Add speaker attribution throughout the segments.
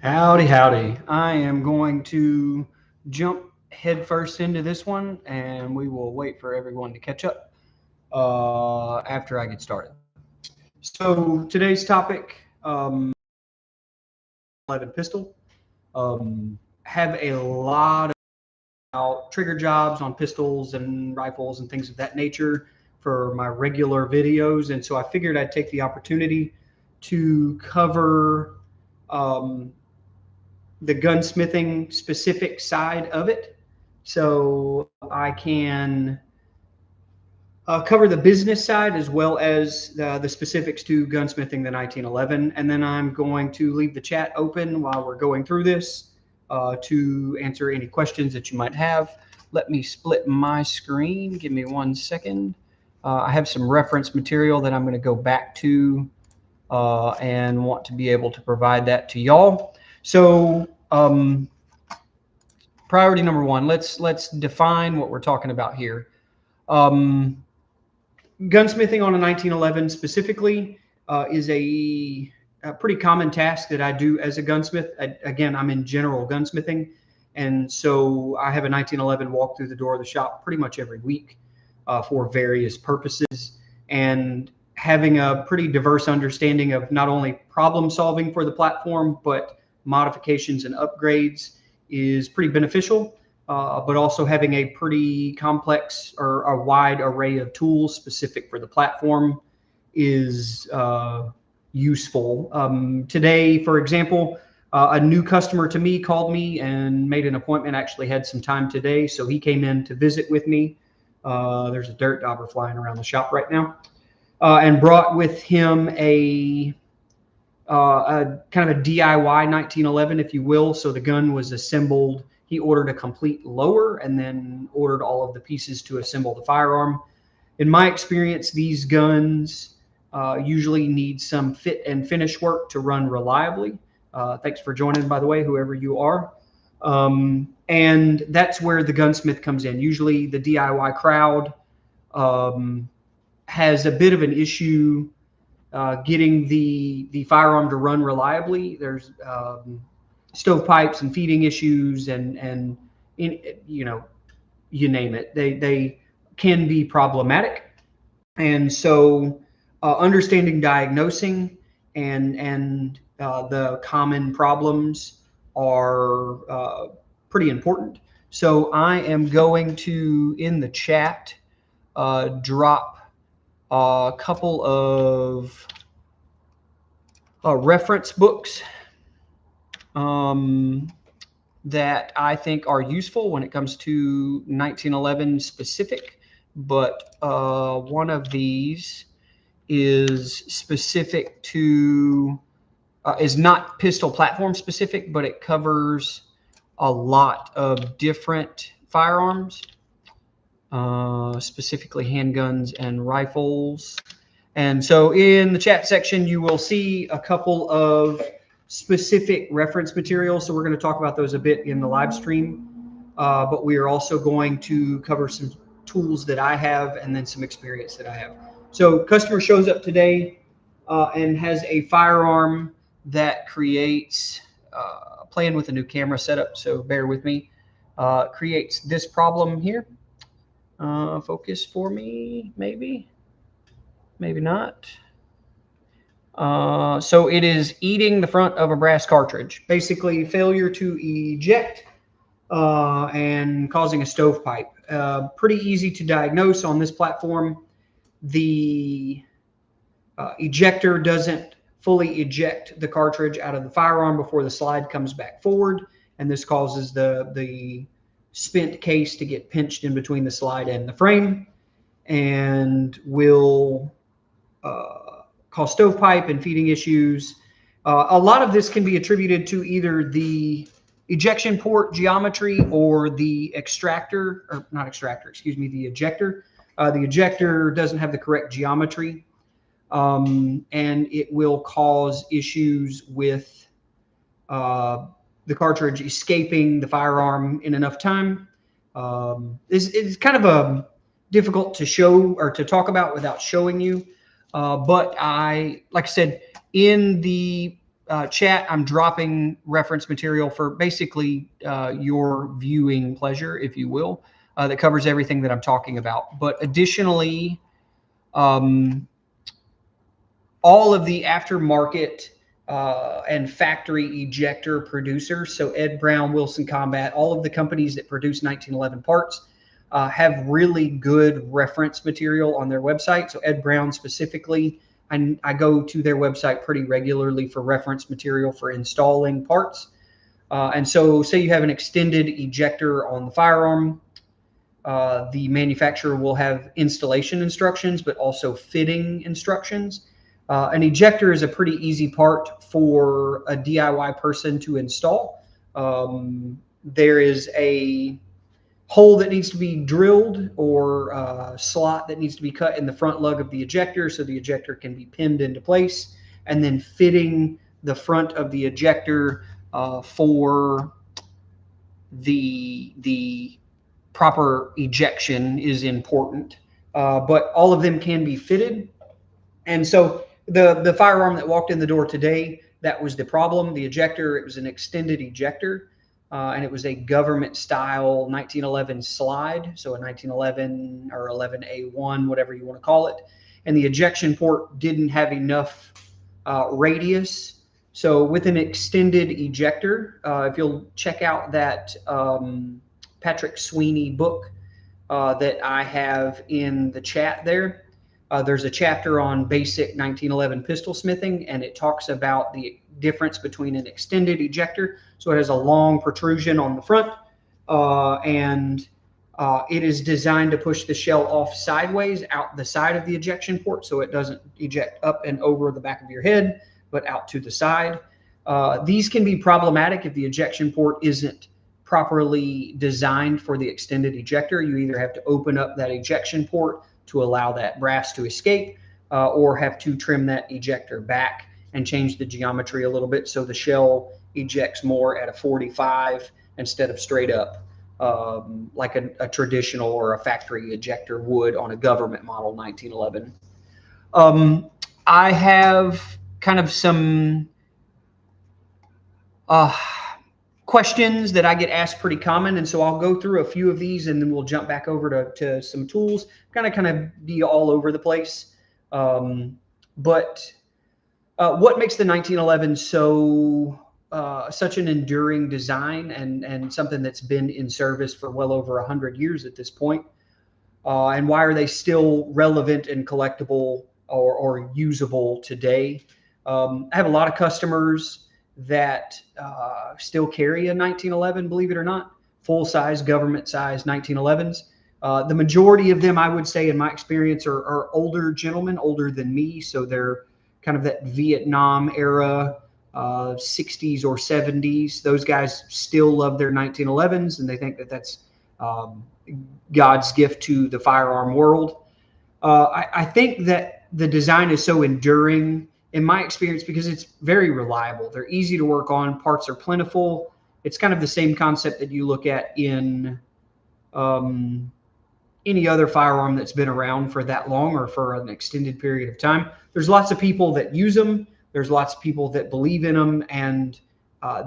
Speaker 1: Howdy, howdy. I am going to jump headfirst into this one, and we will wait for everyone to catch up after I get started. So today's topic, 11 pistol. Have a lot of trigger jobs on pistols and rifles and things of that nature for my regular videos, and so I figured I'd take the opportunity to cover the gunsmithing specific side of it, so I can cover the business side as well as the specifics to gunsmithing the 1911. And then I'm going to leave the chat open while we're going through this to answer any questions that you might have. Let me split my screen. Give me 1 second. I have some reference material that I'm going to go back to and want to be able to provide that to y'all. So priority number one, let's define what we're talking about here. Gunsmithing on a 1911 specifically is a pretty common task that I do as a gunsmith. Again, I'm in general gunsmithing, and so I have a 1911 walk through the door of the shop pretty much every week for various purposes, and having a pretty diverse understanding of not only problem solving for the platform, but modifications and upgrades is pretty beneficial. But also having a pretty complex or a wide array of tools specific for the platform is useful. Today, for example, a new customer to me called me and made an appointment, actually had some time today, so he came in to visit with me. There's a dirt dauber flying around the shop right now, and brought with him a kind of a DIY 1911, if you will. So the gun was assembled. He ordered a complete lower and then ordered all of the pieces to assemble the firearm. In my experience, these guns usually need some fit and finish work to run reliably. Thanks for joining, by the way, whoever you are. And that's where the gunsmith comes in. Usually the DIY crowd has a bit of an issue getting the firearm to run reliably. There's stovepipes and feeding issues, and you know, you name it. They can be problematic, and so understanding diagnosing and the common problems are pretty important. So I am going to, in the chat, drop a couple of reference books that I think are useful when it comes to 1911 specific, but one of these is specific to, is not pistol platform specific, but it covers a lot of different firearms, specifically handguns and rifles. And so in the chat section, you will see a couple of specific reference materials. So we're going to talk about those a bit in the live stream, but we are also going to cover some tools that I have and then some experience that I have. So customer shows up today and has a firearm that creates, playing with a new camera setup, so bear with me, creates this problem here. Focus for me, maybe not. So it is eating the front of a brass cartridge, basically failure to eject and causing a stovepipe. Pretty easy to diagnose on this platform. The ejector doesn't fully eject the cartridge out of the firearm before the slide comes back forward, and this causes the spent case to get pinched in between the slide and the frame, and will cause stovepipe and feeding issues. A lot of this can be attributed to either the ejection port geometry or the extractor, or not extractor, excuse me, the ejector. The ejector doesn't have the correct geometry, and it will cause issues with the cartridge escaping the firearm in enough time. It's kind of difficult to show or to talk about without showing you. But like I said, in the chat, I'm dropping reference material for basically your viewing pleasure, if you will, that covers everything that I'm talking about. But additionally, all of the aftermarket and factory ejector producers, so Ed Brown, Wilson Combat, all of the companies that produce 1911 parts have really good reference material on their website. So Ed Brown specifically, I go to their website pretty regularly for reference material for installing parts. And so say you have an extended ejector on the firearm, the manufacturer will have installation instructions, but also fitting instructions. An ejector is a pretty easy part for a DIY person to install. There is a hole that needs to be drilled or a slot that needs to be cut in the front lug of the ejector so the ejector can be pinned into place, and then fitting the front of the ejector for the proper ejection is important. But all of them can be fitted. And so the firearm that walked in the door today, that was the problem. The ejector, it was an extended ejector. And it was a government style 1911 slide. So a 1911 or 11A1, whatever you want to call it. And the ejection port didn't have enough radius. So with an extended ejector, if you'll check out that Patrick Sweeney book that I have in the chat there, there's a chapter on basic 1911 pistol smithing, and it talks about the difference between an extended ejector. So it has a long protrusion on the front, and it is designed to push the shell off sideways out the side of the ejection port, so it doesn't eject up and over the back of your head, but out to the side. These can be problematic if the ejection port isn't properly designed for the extended ejector. You either have to open up that ejection port to allow that brass to escape, or have to trim that ejector back and change the geometry a little bit so the shell ejects more at a 45 instead of straight up, like a traditional or a factory ejector would on a government model 1911. I have kind of some questions that I get asked pretty common, and so I'll go through a few of these and then we'll jump back over to some tools, kind of be all over the place. But what makes the 1911 so such an enduring design and something that's been in service for well over 100 years at this point? And why are they still relevant and collectible or usable today? I have a lot of customers that still carry a 1911, believe it or not, full-size, government-size 1911s. The majority of them, I would say, in my experience, are older gentlemen, older than me, so they're kind of that Vietnam era, 60s or 70s. Those guys still love their 1911s, and they think that that's God's gift to the firearm world. I think that the design is so enduring, in my experience, because it's very reliable. They're easy to work on. Parts are plentiful. It's kind of the same concept that you look at in any other firearm that's been around for that long or for an extended period of time. There's lots of people that use them. There's lots of people that believe in them, and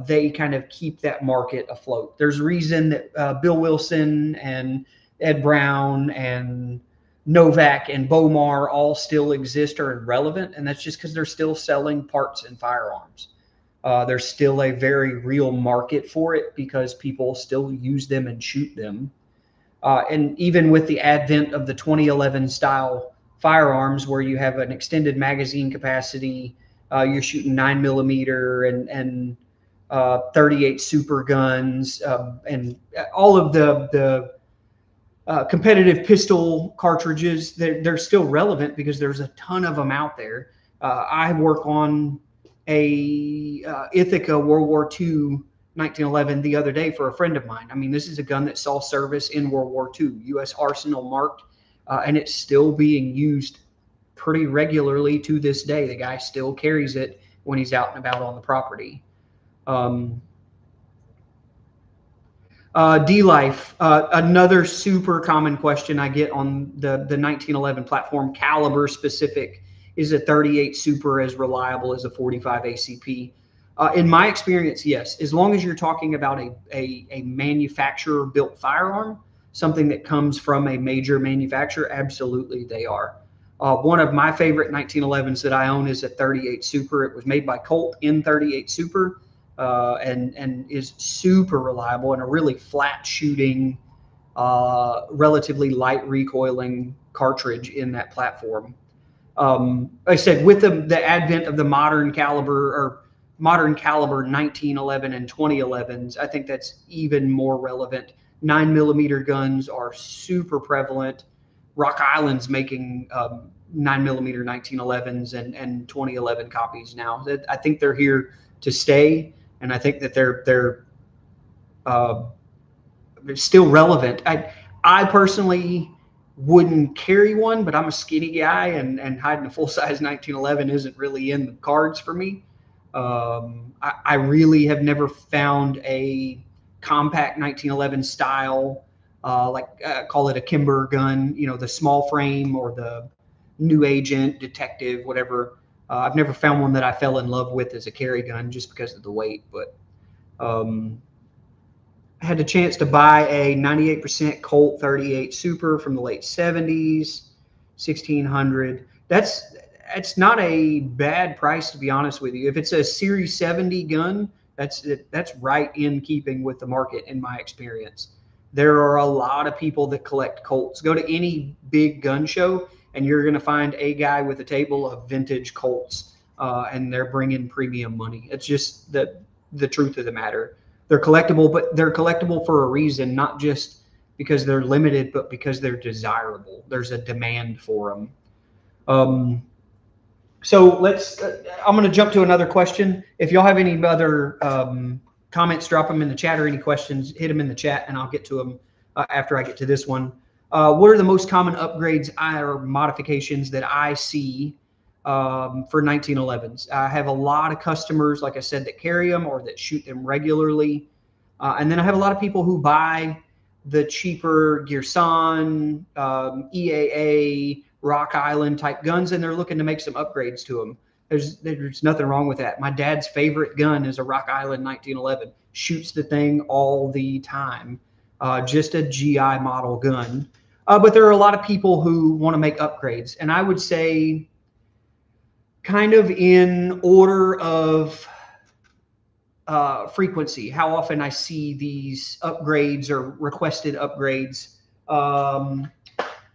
Speaker 1: they kind of keep that market afloat. There's a reason that Bill Wilson and Ed Brown and Novak and Bomar all still exist or are relevant, and that's just because they're still selling parts and firearms. There's still a very real market for it because people still use them and shoot them. And even with the advent of the 2011 style firearms, where you have an extended magazine capacity, you're shooting 9mm and 38 super guns, and all of the competitive pistol cartridges, they're still relevant because there's a ton of them out there. I work on a Ithaca World War II 1911 the other day for a friend of mine. I mean, this is a gun that saw service in World War II, U.S. Arsenal marked, and it's still being used pretty regularly to this day. The guy still carries it when he's out and about on the property. D-Life, another super common question I get on the 1911 platform, caliber specific. Is a 38 Super as reliable as a 45 ACP? In my experience, yes. As long as you're talking about a manufacturer-built firearm, something that comes from a major manufacturer, absolutely they are. One of my favorite 1911s that I own is a 38 Super. It was made by Colt in 38 Super, and is super reliable and a really flat shooting, relatively light recoiling cartridge in that platform. Like I said, with the advent of the modern caliber 1911 and 2011s, I think that's even more relevant. 9mm guns are super prevalent. Rock Island's making 9mm 1911s and 2011 copies now. I think they're here to stay, and I think that they're still relevant. I personally wouldn't carry one, but I'm a skinny guy, and hiding a full-size 1911 isn't really in the cards for me. I really have never found a compact 1911 style, call it a Kimber gun, the small frame or the new agent, detective, whatever. I've never found one that I fell in love with as a carry gun just because of the weight, but I had the chance to buy a 98% Colt 38 Super from the late 70s, 1600. That's not a bad price, to be honest with you. If it's a Series 70 gun, that's right in keeping with the market, in my experience. There are a lot of people that collect Colts. Go to any big gun show, and you're going to find a guy with a table of vintage Colts, and they're bringing premium money. It's just the truth of the matter. They're collectible, but they're collectible for a reason, not just because they're limited, but because they're desirable. There's a demand for them. So I'm going to jump to another question. If y'all have any other comments, drop them in the chat, or any questions, hit them in the chat, and I'll get to them after I get to this one. What are the most common upgrades or modifications that I see for 1911s? I have a lot of customers, like I said, that carry them or that shoot them regularly. And then I have a lot of people who buy the cheaper Girsan, EAA, Rock Island type guns, and they're looking to make some upgrades to them. There's nothing wrong with that. My dad's favorite gun is a Rock Island 1911. Shoots the thing all the time. Just a GI model gun. But there are a lot of people who want to make upgrades. And I would say, kind of in order of frequency, how often I see these upgrades or requested upgrades.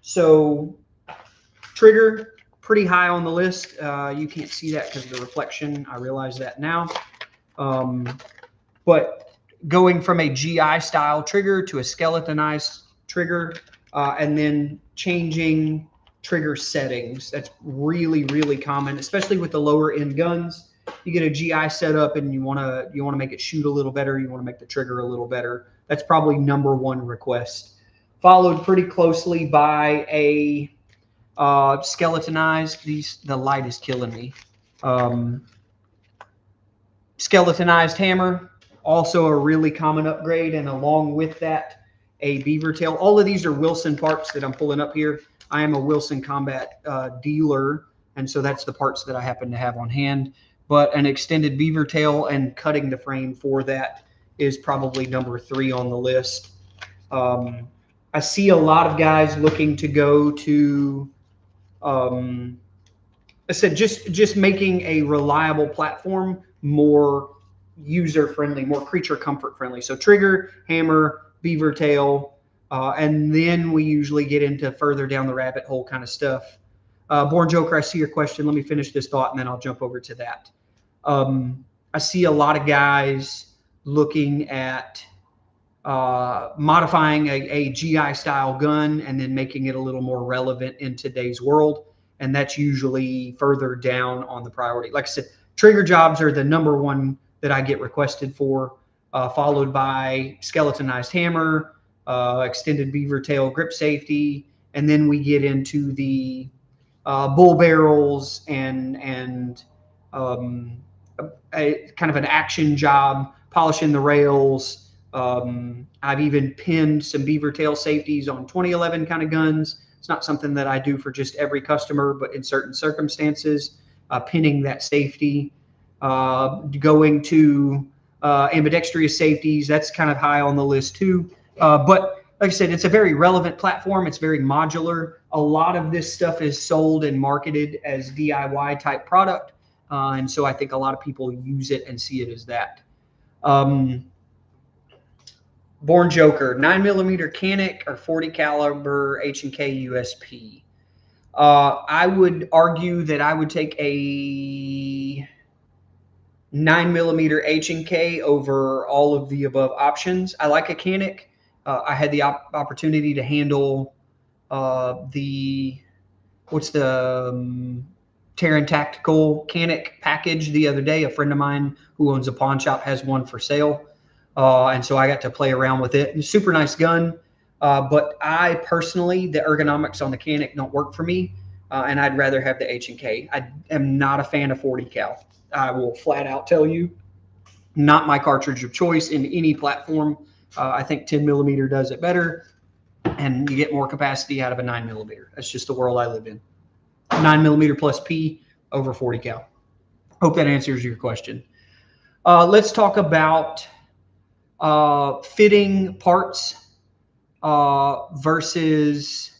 Speaker 1: So trigger, pretty high on the list. You can't see that because of the reflection. I realize that now. But going from a GI style trigger to a skeletonized trigger, and then changing trigger settings. That's really, really common, especially with the lower end guns. You get a GI setup and you want to make it shoot a little better. You want to make the trigger a little better. That's probably #1 request. Followed pretty closely by a skeletonized. The light is killing me. Skeletonized hammer, also a really common upgrade, and along with that, a beaver tail. All of these are Wilson parts that I'm pulling up here. I am a Wilson Combat dealer, and so that's the parts that I happen to have on hand. But an extended beaver tail and cutting the frame for that is probably #3 on the list. I see a lot of guys looking to go to, I said, just making a reliable platform more user-friendly, more creature comfort-friendly. So trigger, hammer, beaver tail, and then we usually get into further down the rabbit hole kind of stuff. Born Joker, I see your question. Let me finish this thought, and then I'll jump over to that. I see a lot of guys looking at modifying a GI style gun and then making it a little more relevant in today's world. And that's usually further down on the priority. Like I said, trigger jobs are the #1 that I get requested for, followed by skeletonized hammer, extended beaver tail grip safety. And then we get into the bull barrels and a kind of an action job, polishing the rails. I've even pinned some beaver tail safeties on 2011 kind of guns. It's not something that I do for just every customer, but in certain circumstances, pinning that safety. going to ambidextrous safeties. That's kind of high on the list too. But like I said, it's a very relevant platform. It's very modular. A lot of this stuff is sold and marketed as DIY type product. And so I think a lot of people use it and see it as that. Born Joker, 9mm Canic or 40 caliber H&K USP. I would argue that I would take a 9mm H&K over all of the above options. I like a Canic. I had the opportunity to handle what's the Terran Tactical Canic package the other day. A friend of mine who owns a pawn shop has one for sale. And so I got to play around with it. It's a super nice gun. But I personally, the ergonomics on the Canic don't work for me. And I'd rather have the H&K. I am not a fan of 40 cal. I will flat out tell you, not my cartridge of choice in any platform. I think 10mm does it better, and you get more capacity out of a 9mm. That's just the world I live in. 9mm plus P over 40 cal. Hope that answers your question. Let's talk about fitting parts versus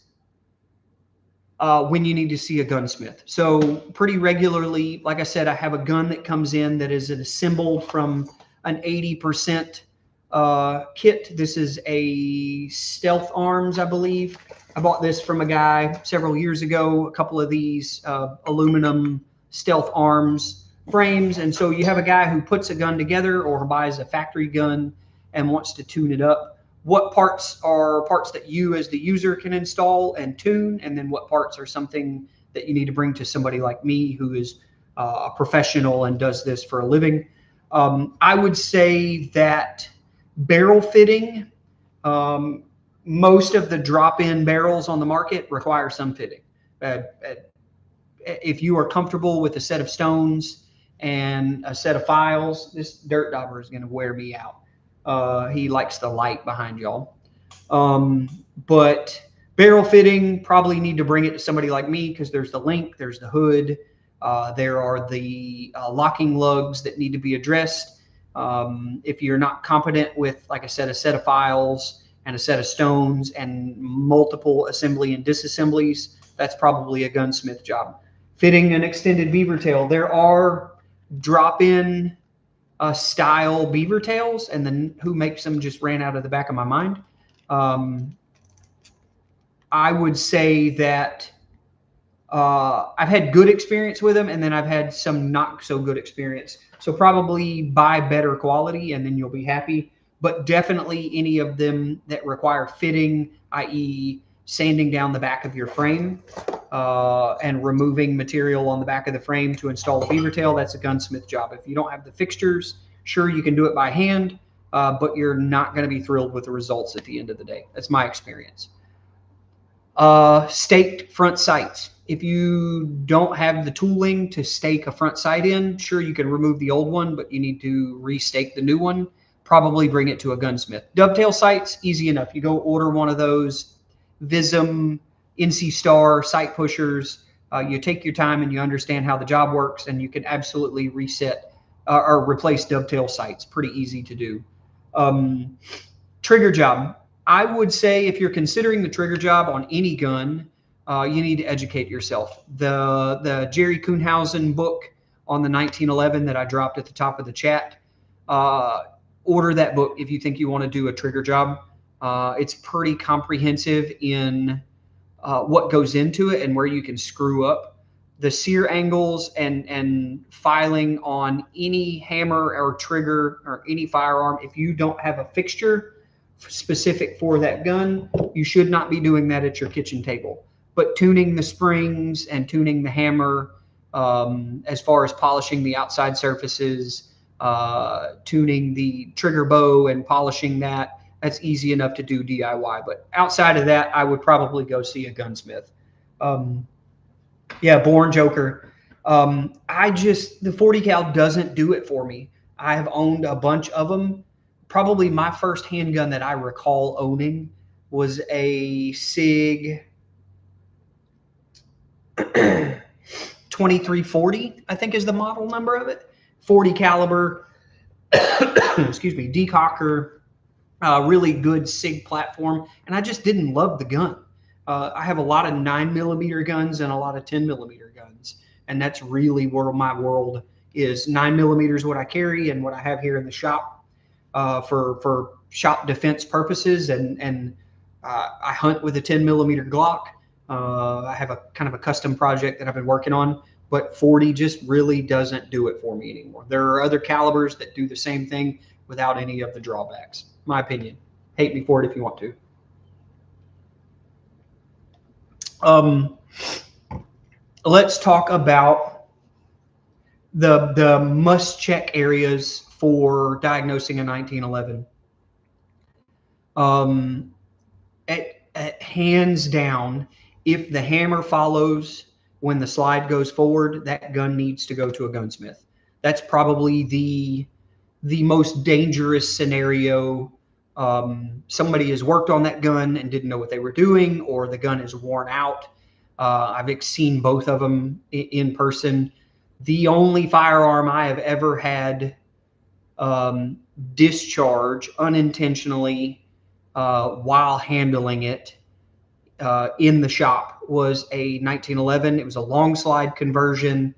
Speaker 1: when you need to see a gunsmith. So pretty regularly, like I said, I have a gun that comes in that is assembled from an 80% kit. This is a Stealth Arms, I believe. I bought this from a guy several years ago, a couple of these aluminum Stealth Arms frames. And so you have a guy who puts a gun together or buys a factory gun and wants to tune it up. What parts are parts that you as the user can install and tune, and then what parts are something that you need to bring to somebody like me who is a professional and does this for a living. I would say that barrel fitting, most of the drop-in barrels on the market require some fitting. If you are comfortable with a set of stones and a set of files, this dirt dauber is going to wear me out. He likes the light behind y'all. But barrel fitting, probably need to bring it to somebody like me because there's the link, there's the hood, there are the locking lugs that need to be addressed. If you're not competent with, like I said, a set of files and a set of stones and multiple assembly and disassemblies, that's probably a gunsmith job. Fitting an extended beaver tail, there are drop-in style beaver tails, and then who makes them just ran out of the back of my mind. I would say that I've had good experience with them, and then I've had some not so good experience. So probably buy better quality and then you'll be happy. But definitely any of them that require fitting, i.e. sanding down the back of your frame and removing material on the back of the frame to install a beaver tail, that's a gunsmith job. If you don't have the fixtures, sure, you can do it by hand, but you're not going to be thrilled with the results at the end of the day. That's my experience. Staked front sights. If you don't have the tooling to stake a front sight in, sure, you can remove the old one, but you need to restake the new one. Probably bring it to a gunsmith. Dovetail sights, easy enough. You go order one of those Vism NC Star sight pushers. You take your time and you understand how the job works, and you can absolutely reset or replace dovetail sights. Pretty easy to do. Trigger job. I would say if you're considering the trigger job on any gun, you need to educate yourself. The Jerry Kuhnhausen book on the 1911 that I dropped at the top of the chat, order that book if you think you want to do a trigger job. It's pretty comprehensive in what goes into it and where you can screw up. The sear angles and filing on any hammer or trigger or any firearm, if you don't have a fixture specific for that gun, you should not be doing that at your kitchen table. But tuning the springs and tuning the hammer, as far as polishing the outside surfaces, tuning the trigger bow and polishing that, that's easy enough to do DIY. But outside of that, I would probably go see a gunsmith. Yeah, Born Joker. The 40 cal doesn't do it for me. I have owned a bunch of them. Probably my first handgun that I recall owning was a SIG 2340, I think is the model number of it. .40 caliber, excuse me, decocker, really good SIG platform, and I just didn't love the gun. I have a lot of 9mm guns and a lot of 10mm guns, and that's really where my world is. 9mm is what I carry and what I have here in the shop for shop defense purposes, and I hunt with a 10mm Glock. I have a kind of a custom project that I've been working on, but 40 just really doesn't do it for me anymore. There are other calibers that do the same thing without any of the drawbacks. My opinion. Hate me for it if you want to. Let's talk about the must check areas for diagnosing a 1911. Hands down, if the hammer follows when the slide goes forward, that gun needs to go to a gunsmith. That's probably the most dangerous scenario. Somebody has worked on that gun and didn't know what they were doing, or the gun is worn out. I've seen both of them in person. The only firearm I have ever had discharge unintentionally while handling it in the shop was a 1911. It was a long slide conversion.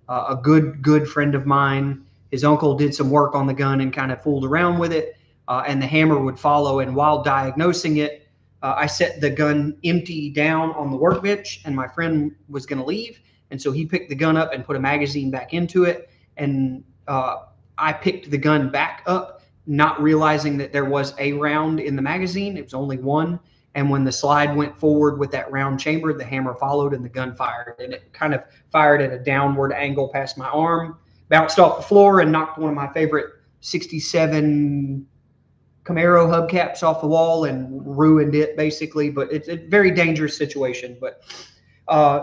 Speaker 1: A good friend of mine, his uncle did some work on the gun and kind of fooled around with it, and the hammer would follow. And while diagnosing it, I set the gun empty down on the workbench, and my friend was going to leave. And so he picked the gun up and put a magazine back into it. And I picked the gun back up, not realizing that there was a round in the magazine. It was only one. And when the slide went forward with that round chamber, the hammer followed and the gun fired. And it kind of fired at a downward angle past my arm, bounced off the floor, and knocked one of my favorite 67 Camaro hubcaps off the wall and ruined it, basically. But it's a very dangerous situation. But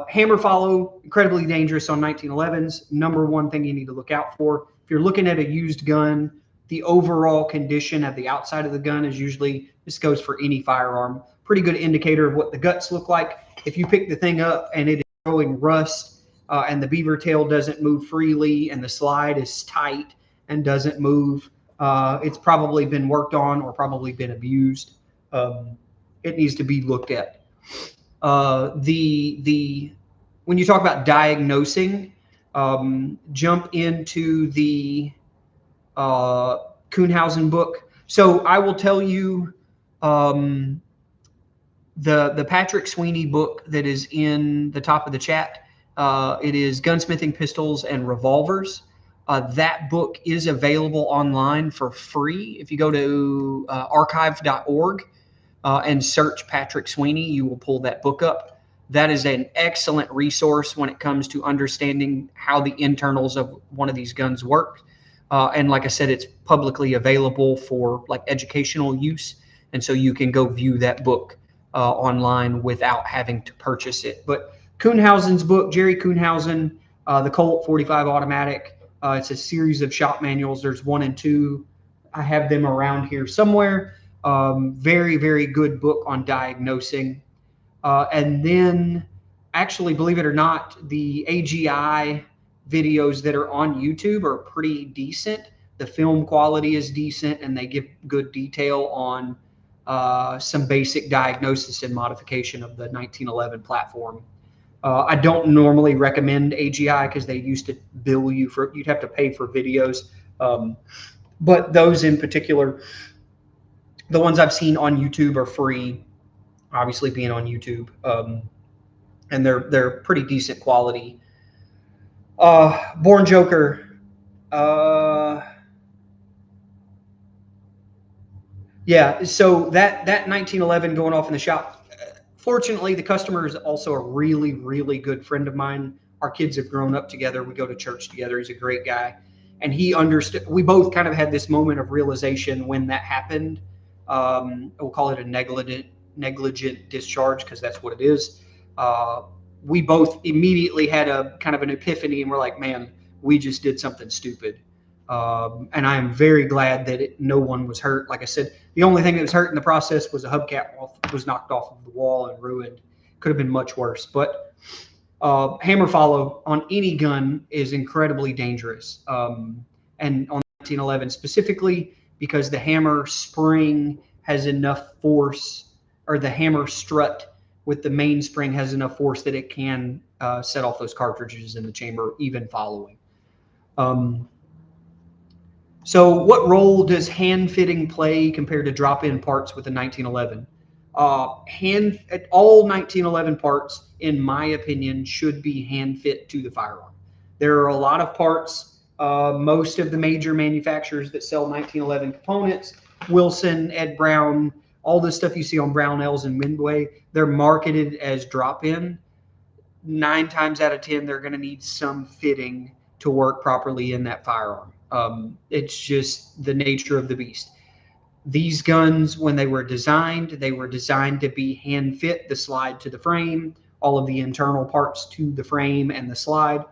Speaker 1: hammer follow, incredibly dangerous on 1911s. Number one thing you need to look out for. If you're looking at a used gun, the overall condition of the outside of the gun is usually, this goes for any firearm, pretty good indicator of what the guts look like. If you pick the thing up and it is showing rust and the beaver tail doesn't move freely and the slide is tight and doesn't move, it's probably been worked on or probably been abused. It needs to be looked at. When you talk about diagnosing, jump into the Kuhnhausen book. So I will tell you the Patrick Sweeney book that is in the top of the chat. It is Gunsmithing, Pistols, and Revolvers. That book is available online for free. If you go to archive.org and search Patrick Sweeney, you will pull that book up. That is an excellent resource when it comes to understanding how the internals of one of these guns work. And like I said, it's publicly available for like educational use. And so you can go view that book online without having to purchase it. But Kuhnhausen's book, Jerry Kuhnhausen, the Colt 45 automatic, it's a series of shop manuals. There's 1 and 2. I have them around here somewhere. Very, very good book on diagnosing. And then actually, believe it or not, the AGI videos that are on YouTube are pretty decent. The film quality is decent, and they give good detail on some basic diagnosis and modification of the 1911 platform. I don't normally recommend AGI because they used to bill you for, you'd have to pay for videos. But those in particular, the ones I've seen on YouTube are free, obviously being on YouTube. And they're pretty decent quality. Born Joker. Yeah, so that 1911 going off in the shop. Fortunately, the customer is also a really, really good friend of mine. Our kids have grown up together. We go to church together. He's a great guy. And he understood. We both kind of had this moment of realization when that happened. We'll call it a negligent discharge because that's what it is. We both immediately had a kind of an epiphany, and we're like, man, we just did something stupid. And I am very glad that no one was hurt. Like I said, the only thing that was hurt in the process was a hubcap was knocked off of the wall and ruined. Could have been much worse. But hammer follow on any gun is incredibly dangerous. and on 1911 specifically, because the hammer spring has enough force, or the hammer strut with the mainspring has enough force that it can set off those cartridges in the chamber, even following. So what role does hand fitting play compared to drop-in parts with the 1911? All 1911 parts, in my opinion, should be hand fit to the firearm. There are a lot of parts, most of the major manufacturers that sell 1911 components, Wilson, Ed Brown, all the stuff you see on Brownells and Midway, they're marketed as drop-in. 9 times out of 10, they're going to need some fitting to work properly in that firearm. It's just the nature of the beast. These guns, when they were designed to be hand fit, the slide to the frame, all of the internal parts to the frame and the slide.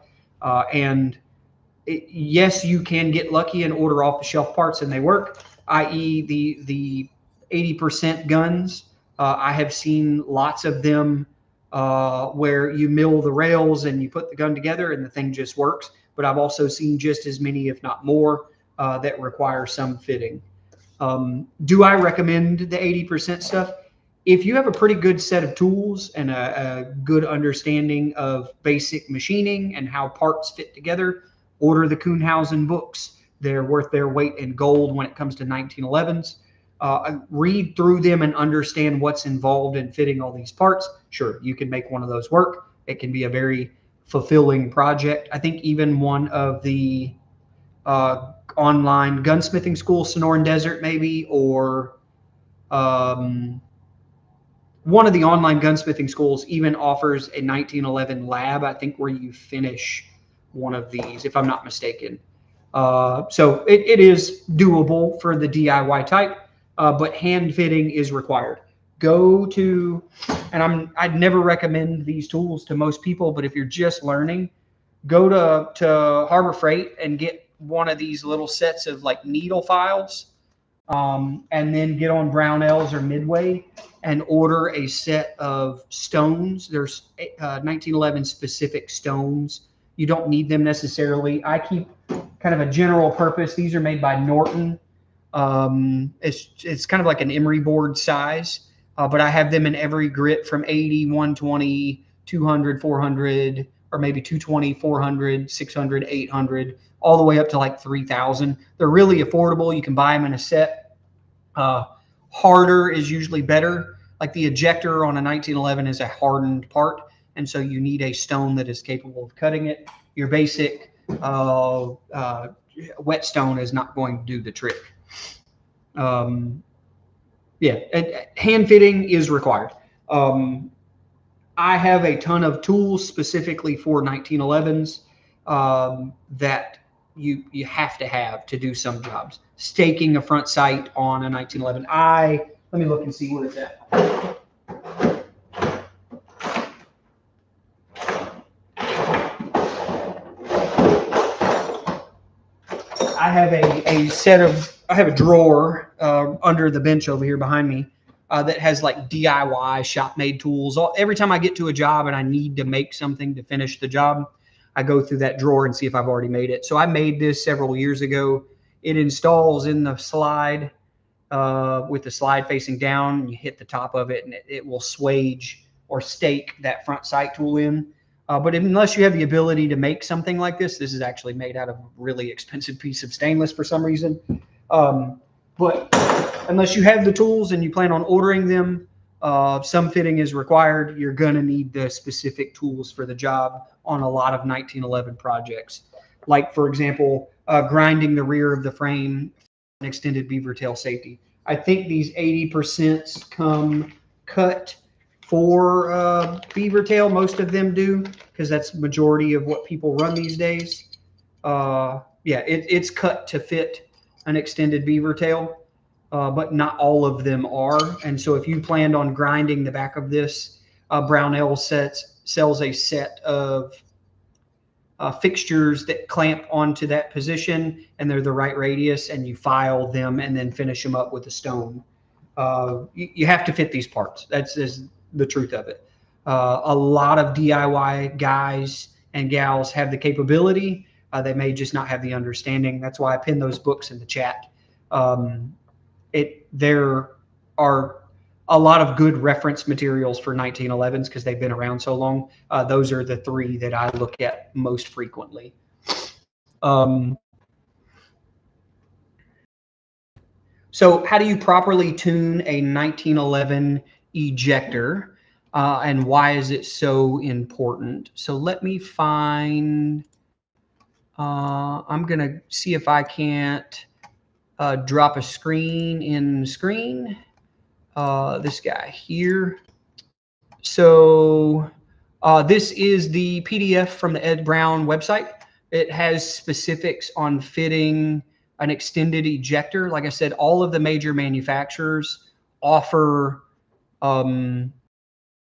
Speaker 1: Yes, you can get lucky and order off the shelf parts and they work, i.e. the 80% guns. I have seen lots of them where you mill the rails and you put the gun together and the thing just works. But I've also seen just as many, if not more, that require some fitting. Do I recommend the 80% stuff? If you have a pretty good set of tools and a good understanding of basic machining and how parts fit together, order the Kuhnhausen books. They're worth their weight in gold when it comes to 1911s. Read through them and understand what's involved in fitting all these parts. Sure, you can make one of those work. It can be a very fulfilling project. I think even one of the online gunsmithing schools, Sonoran Desert maybe, or one of the online gunsmithing schools even offers a 1911 lab, I think, where you finish one of these, if I'm not mistaken. So it is doable for the DIY type, but hand fitting is required. Go to, and I'd never recommend these tools to most people, but if you're just learning, go to Harbor Freight and get one of these little sets of like needle files, and then get on Brownells or Midway and order a set of stones. There's 1911 specific stones. You don't need them necessarily. I keep kind of a general purpose. These are made by Norton. It's kind of like an emery board size, but I have them in every grit from 80, 120, 200, 400, or maybe 220, 400, 600, 800, all the way up to like 3,000. They're really affordable. You can buy them in a set. Harder is usually better. Like the ejector on a 1911 is a hardened part, and so you need a stone that is capable of cutting it. Your basic whetstone is not going to do the trick. Yeah, hand fitting is required. I have a ton of tools specifically for 1911s that you have to do some jobs. Staking a front sight on a 1911. Let me look and see where it's at. I have a drawer under the bench over here behind me that has like DIY shop made tools. Every time I get to a job and I need to make something to finish the job, I go through that drawer and see if I've already made it. So I made this several years ago. It installs in the slide with the slide facing down. You hit the top of it and it will swage or stake that front sight tool in. But unless you have the ability to make something like this is actually made out of a really expensive piece of stainless for some reason. But unless you have the tools and you plan on ordering them, some fitting is required. You're going to need the specific tools for the job on a lot of 1911 projects. Like, for example, grinding the rear of the frame for an extended beaver tail safety. I think these 80% come cut for beaver tail. Most of them do, because that's the majority of what people run these days. Yeah, it's cut to fit an extended beaver tail, but not all of them are. And so if you planned on grinding the back of this, Brownell sells a set of fixtures that clamp onto that position, and they're the right radius, and you file them and then finish them up with a stone. You have to fit these parts. That's the truth of it. A lot of DIY guys and gals have the capability, They may just not have the understanding. That's why I pin those books in the chat. There are a lot of good reference materials for 1911s because they've been around so long. Those are the three that I look at most frequently. So how do you properly tune a 1911 ejector, and why is it so important? So let me find, I'm going to see if I can't drop a screen in screen. This guy here. So this is the PDF from the Ed Brown website. It has specifics on fitting an extended ejector. Like I said, all of the major manufacturers offer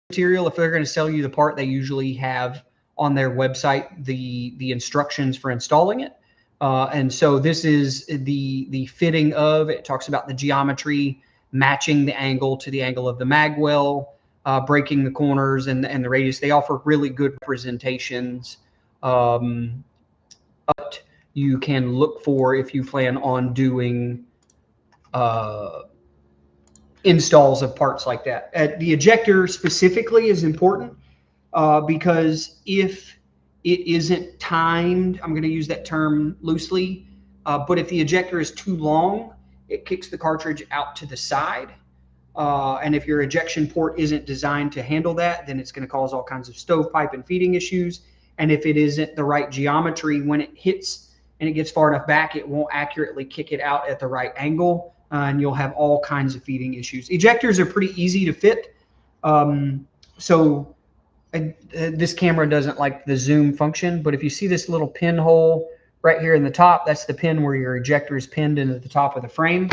Speaker 1: material. If they're going to sell you the part, they usually have on their website the instructions for installing it. And so this is the fitting of. It talks about the geometry, matching the angle to the angle of the mag well, breaking the corners and the radius. They offer really good representations. But you can look for if you plan on doing installs of parts like that. The ejector specifically is important because if it isn't timed, I'm going to use that term loosely, but if the ejector is too long, it kicks the cartridge out to the side. And if your ejection port isn't designed to handle that, then it's going to cause all kinds of stovepipe and feeding issues. And if it isn't the right geometry, when it hits and it gets far enough back, it won't accurately kick it out at the right angle, and you'll have all kinds of feeding issues. Ejectors are pretty easy to fit. This camera doesn't like the zoom function, but if you see this little pinhole right here in the top, that's the pin where your ejector is pinned into the top of the frame.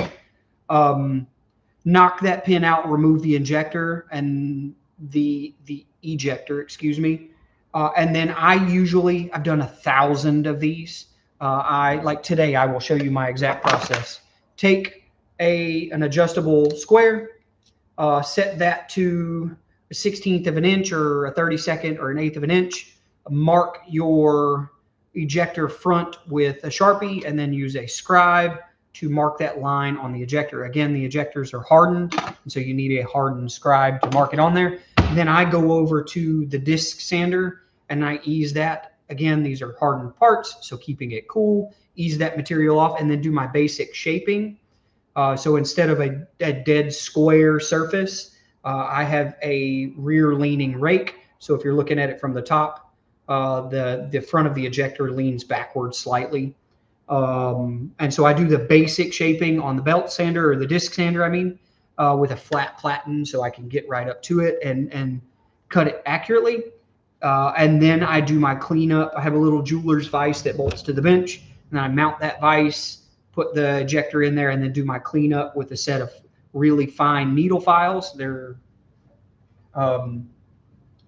Speaker 1: Knock that pin out, remove the injector and the ejector, excuse me. And then I've done 1,000 of these. Like today, I will show you my exact process. Take an adjustable square, set that to a 1/16 of an inch or a 32nd or an 1/8 of an inch. Mark your ejector front with a Sharpie and then use a scribe to mark that line on the ejector. Again, the ejectors are hardened, and so you need a hardened scribe to mark it on there. And then I go over to the disc sander and I ease that. Again, these are hardened parts, so keeping it cool, ease that material off, and then do my basic shaping. So instead of a dead square surface, I have a rear leaning rake. So if you're looking at it from the top, the front of the ejector leans backwards slightly. And so I do the basic shaping on the belt sander, or the disc sander, I mean, with a flat platen so I can get right up to it and cut it accurately. And then I do my cleanup. I have a little jeweler's vise that bolts to the bench, and then I mount that vise, put the ejector in there, and then do my cleanup with a set of really fine needle files. They're, now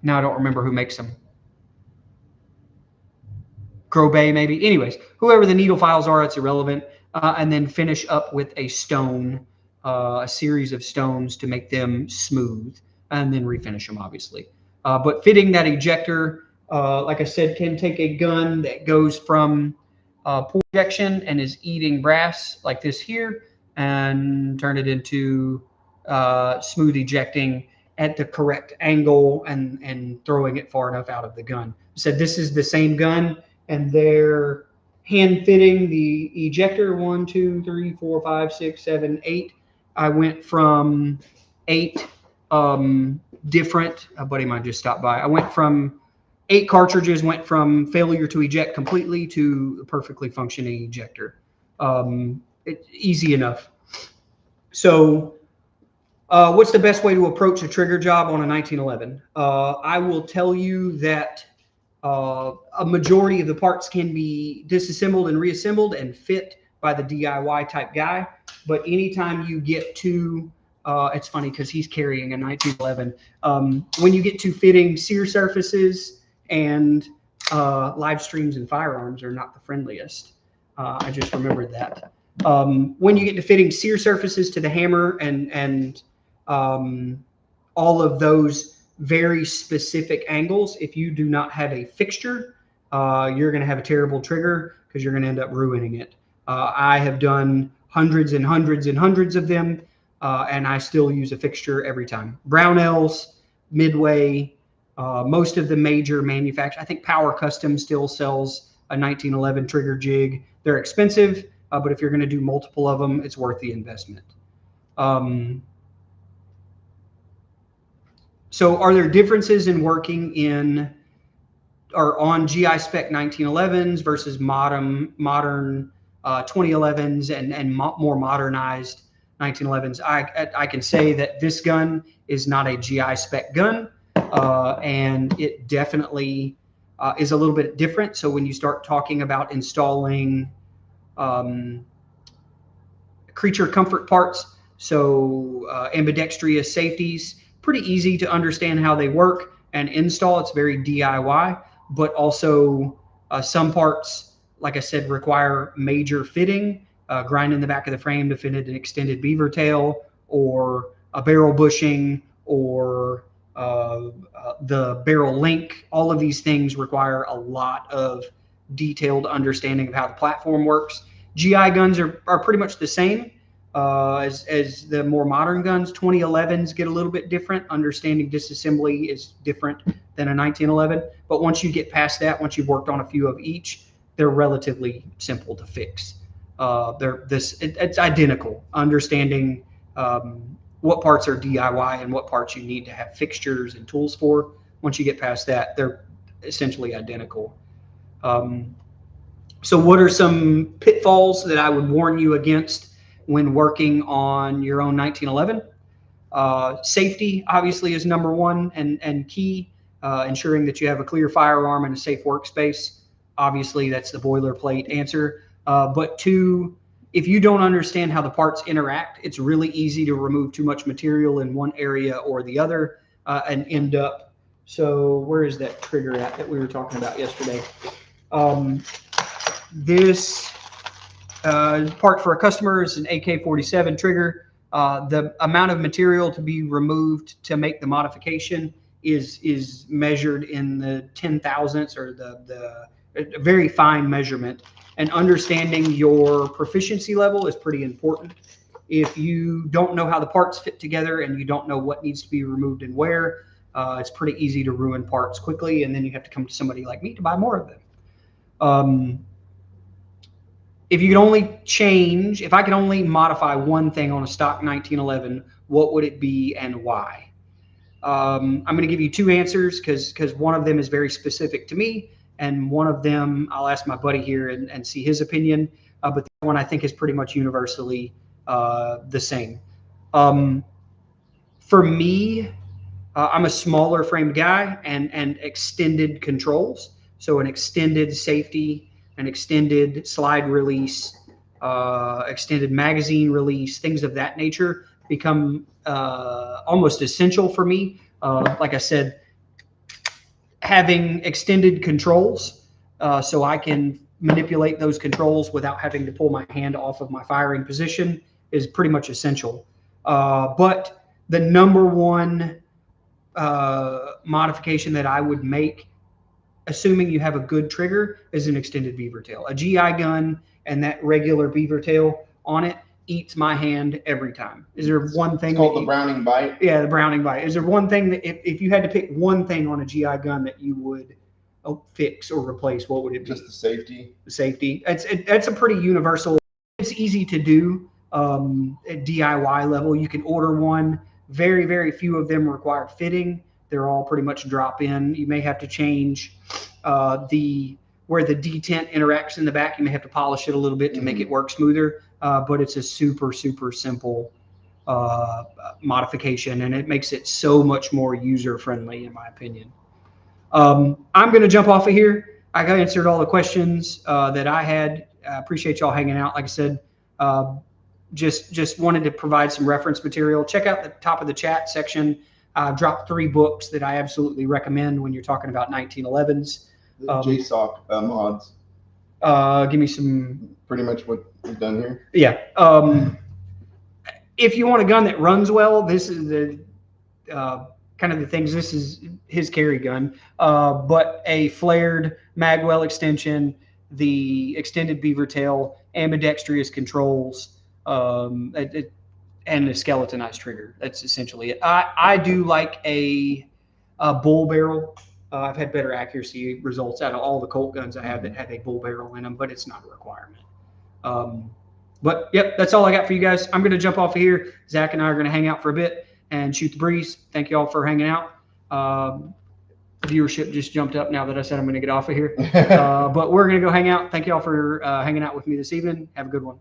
Speaker 1: I don't remember who makes them. Grobay maybe. Anyways, whoever the needle files are, it's irrelevant. And then finish up with a stone, a series of stones to make them smooth, and then refinish them, obviously. But fitting that ejector, like I said, can take a gun that goes from pull ejection and is eating brass like this here and turn it into smooth ejecting at the correct angle and throwing it far enough out of the gun. So this is the same gun, and they're hand fitting the ejector 1, 2, 3, 4, 5, 6, 7, 8. I went from 8 different, a buddy of mine just stopped by. I went from 8 cartridges, went from failure to eject completely to a perfectly functioning ejector. It's easy enough. So what's the best way to approach a trigger job on a 1911? I will tell you that a majority of the parts can be disassembled and reassembled and fit by the DIY type guy. But anytime you get to it's funny because he's carrying a 1911. When you get to fitting sear surfaces, and live streams and firearms are not the friendliest. I just remembered that. When you get to fitting sear surfaces to the hammer and all of those very specific angles, if you do not have a fixture, you're going to have a terrible trigger because you're going to end up ruining it. I have done hundreds and hundreds and hundreds of them, and I still use a fixture every time. Brownells, Midway, most of the major manufacturers. I think Power Custom still sells a 1911 trigger jig. They're expensive, but if you're going to do multiple of them, it's worth the investment. So are there differences in working in or on GI spec 1911s versus modern 2011s and more modernized 1911s? I can say that this gun is not a GI spec gun, and it definitely is a little bit different. So when you start talking about installing creature comfort parts, so ambidextrous safeties, pretty easy to understand how they work and install. It's very DIY, but also some parts, like I said, require major fitting, grinding the back of the frame to fit an extended beaver tail, or a barrel bushing, or the barrel link. All of these things require a lot of detailed understanding of how the platform works. GI guns are pretty much the same as the more modern guns. 2011s get a little bit different. Understanding disassembly is different than a 1911. But once you get past that, once you've worked on a few of each, they're relatively simple to fix. It's identical. Understanding what parts are DIY and what parts you need to have fixtures and tools for. Once you get past that, they're essentially identical. So what are some pitfalls that I would warn you against when working on your own 1911? Safety obviously is number one and key. Ensuring that you have a clear firearm and a safe workspace. Obviously, that's the boilerplate answer. But two, if you don't understand how the parts interact, it's really easy to remove too much material in one area or the other and end up. So where is that trigger at that we were talking about yesterday? This part for a customer is an AK-47 trigger. The amount of material to be removed to make the modification is measured in the 10,000ths, or the very fine measurement. And understanding your proficiency level is pretty important. If you don't know how the parts fit together and you don't know what needs to be removed and where, it's pretty easy to ruin parts quickly, and then you have to come to somebody like me to buy more of them. If you could only change, if I could only modify one thing on a stock 1911, what would it be and why? I'm going to give you two answers because one of them is very specific to me, and one of them I'll ask my buddy here and see his opinion. But the one I think is pretty much universally the same. For me, I'm a smaller framed guy and extended controls. So an extended safety, an extended slide release, extended magazine release, things of that nature become almost essential for me. Like I said, having extended controls so I can manipulate those controls without having to pull my hand off of my firing position is pretty much essential. But the number one modification that I would make, assuming you have a good trigger, is an extended beaver tail. A GI gun and that regular beaver tail on it eats my hand every time. Is there one thing?
Speaker 2: It's called the Browning bite.
Speaker 1: Yeah, the Browning bite. Is there one thing that if you had to pick one thing on a GI gun that you would fix or replace, what would it be?
Speaker 2: Just the safety.
Speaker 1: The safety. That's a pretty universal. It's easy to do at DIY level. You can order one. Very, very few of them require fitting. They're all pretty much drop in. You may have to change where the detent interacts in the back. You may have to polish it a little bit to make it work smoother. But it's a super, super simple modification, and it makes it so much more user friendly, in my opinion. I'm going to jump off of here. I got answered all the questions that I had. I appreciate y'all hanging out. Like I said, just wanted to provide some reference material. Check out the top of the chat section. I've dropped 3 books that I absolutely recommend when you're talking about 1911s.
Speaker 2: The JSOC mods.
Speaker 1: Give me some.
Speaker 2: Pretty much what we've done here.
Speaker 1: Yeah. If you want a gun that runs well, this is the kind of the things. This is his carry gun, but a flared magwell extension, the extended beaver tail, ambidextrous controls, and a skeletonized trigger. That's essentially it. I do like a bull barrel. I've had better accuracy results out of all the Colt guns I have that have a bull barrel in them, but it's not a requirement. But yep, that's all I got for you guys. I'm going to jump off of here. Zach and I are going to hang out for a bit and shoot the breeze. Thank you all for hanging out. Viewership just jumped up now that I said I'm going to get off of here. But we're going to go hang out. Thank you all for hanging out with me this evening. Have a good one.